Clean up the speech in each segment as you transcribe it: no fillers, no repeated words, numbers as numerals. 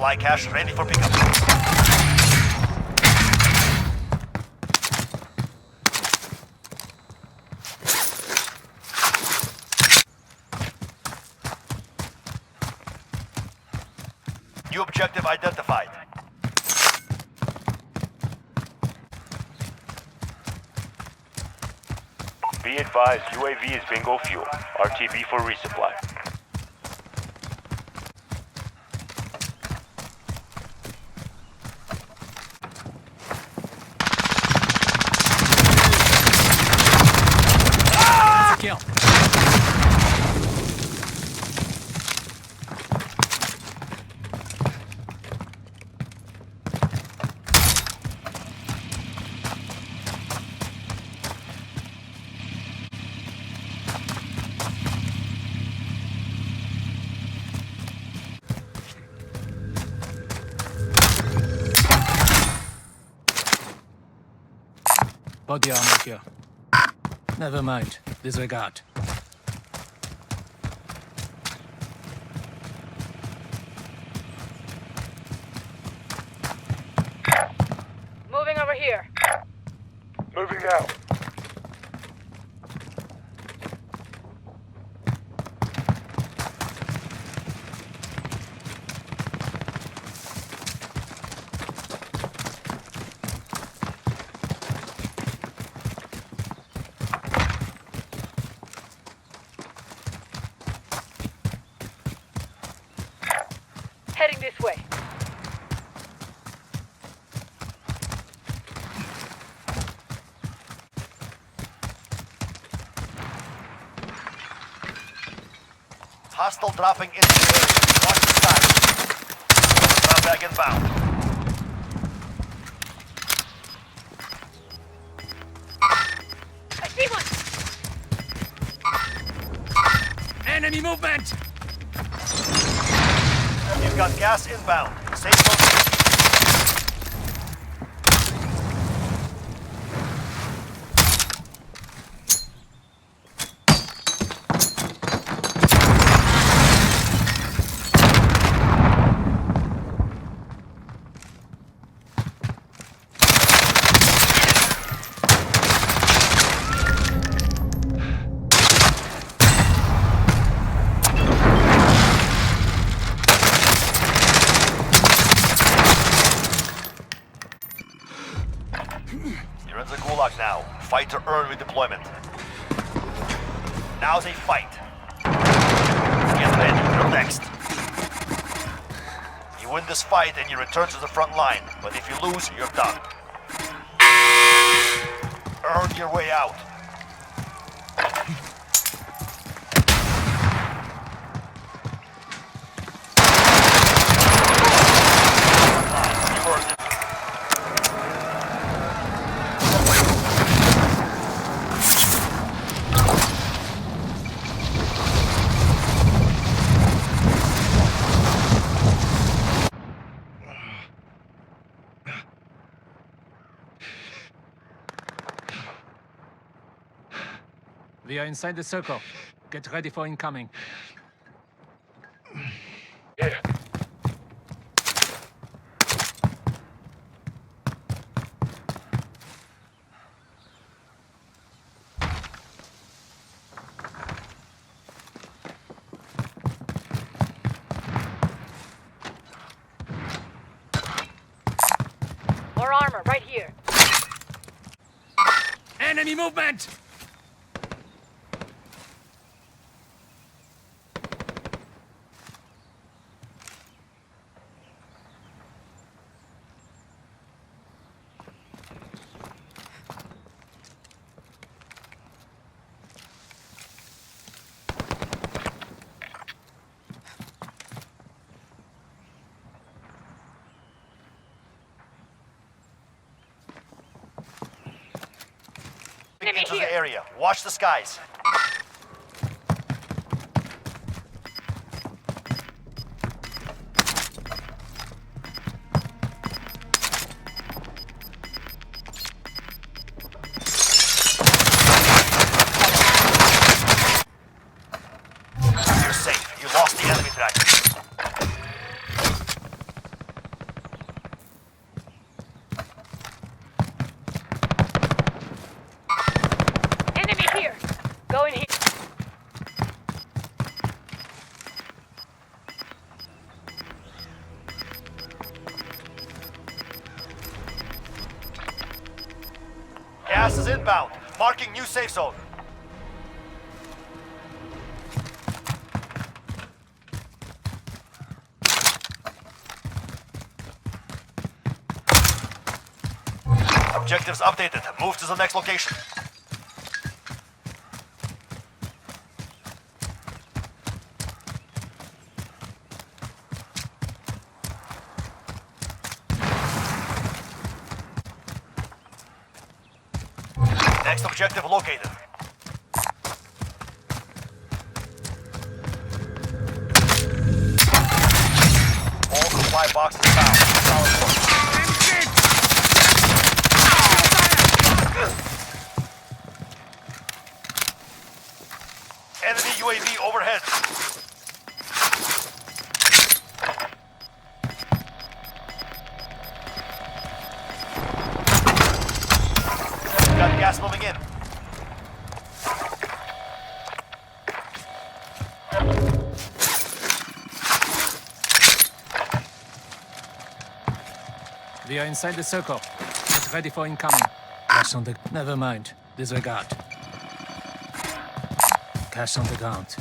Supply cache ready for pickup. New objective identified. Be advised, UAV is bingo fuel. RTB for resupply. Kill. Body armor here. Never mind. Disregard. Moving over here. Moving now. Heading this way. Hostile dropping into the area. Watch the sky. Drop bag inbound. I see one! Enemy movement! You've got gas inbound. Safe zone. You're in the gulag now. Fight to earn redeployment. Now's a fight. Get ready. You're next. You win this fight and you return to the front line. But if you lose, you're done. Earn your way out. We are inside the circle. Get ready for incoming. Yeah. More armor right here. Enemy movement! Into the area. Watch the skies. You're safe. You lost the enemy track. Gas is inbound. Marking new safe zone. Objectives updated. Move to the next location. Next objective located. All supply boxes found. Solid work. Enemy UAV overhead. Got gas moving in. We are inside the circle. Get ready for incoming. Cash on the... Never mind. Disregard. Cash on the ground.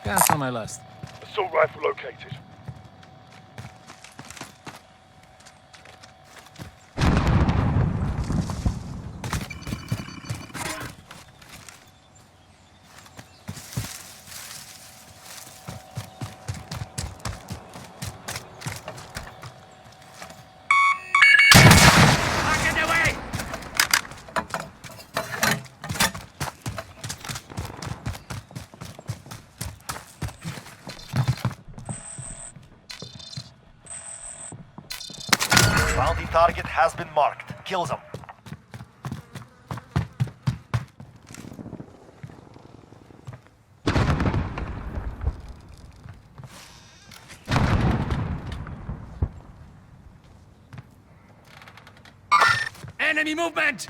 Gas on my last. Assault rifle located. Bounty target has been marked. Kill them. Enemy movement!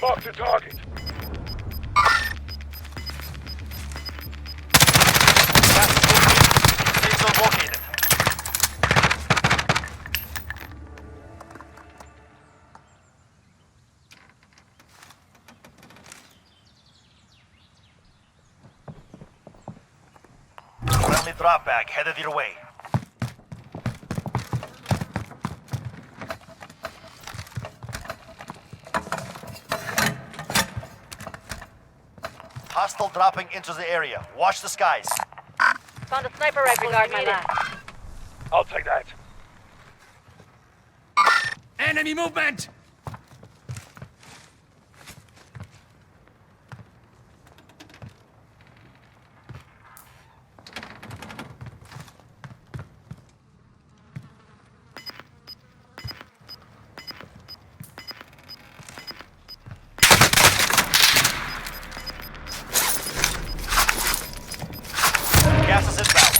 Mark the target. Safe zone located. Friendly drop bag headed your way. Hostile dropping into the area. Watch the skies. Found a sniper rifle. Regard my last. I'll take that. Enemy movement! Gas is inbound.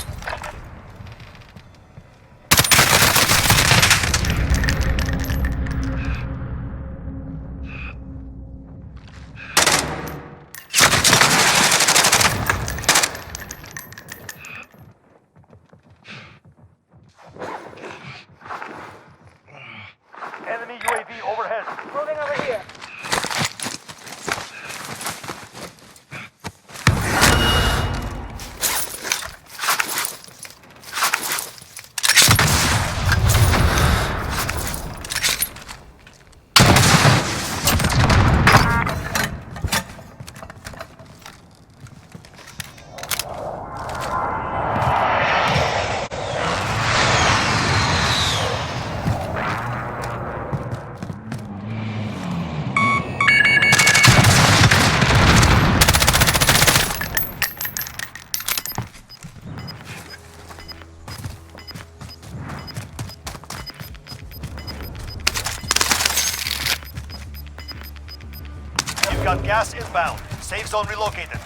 got gas inbound. Safe zone relocated.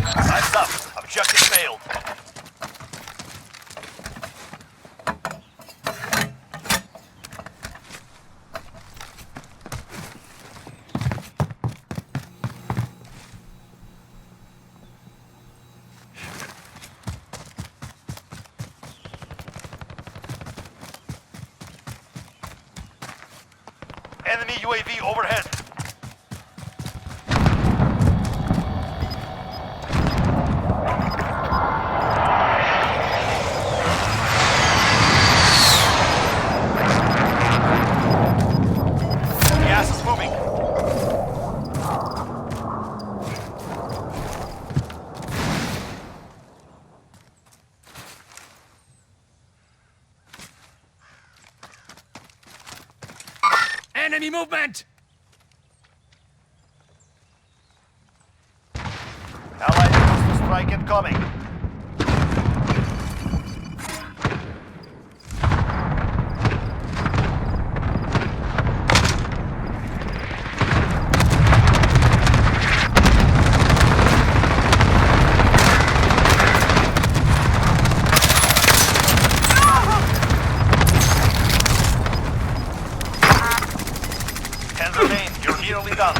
Time's up. Objective failed. Enemy UAV overhead. Gas is moving. Enemy movement! Allied coastal strike incoming. Remain. You're nearly done.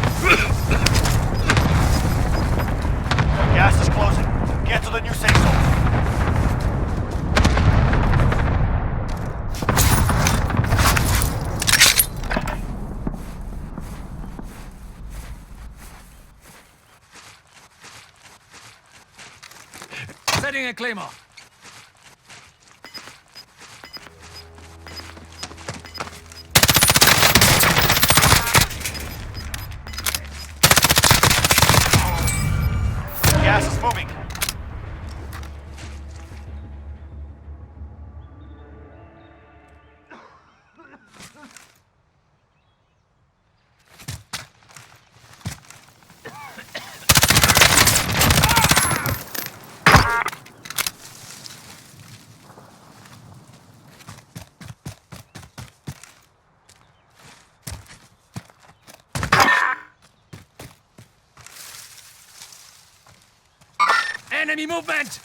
Gas is closing. Get to the new safe zone. Setting a claymore. Gas is moving. Enemy movement!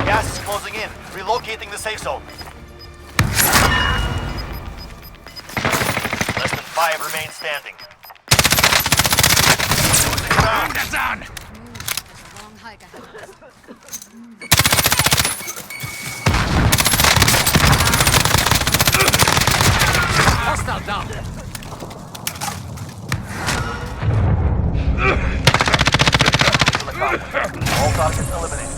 Gas is closing in. Relocating the safe zone. Less than 5 remain standing. Losing ground. That's on! Long hike ahead of us. Hostile down! All targets eliminated.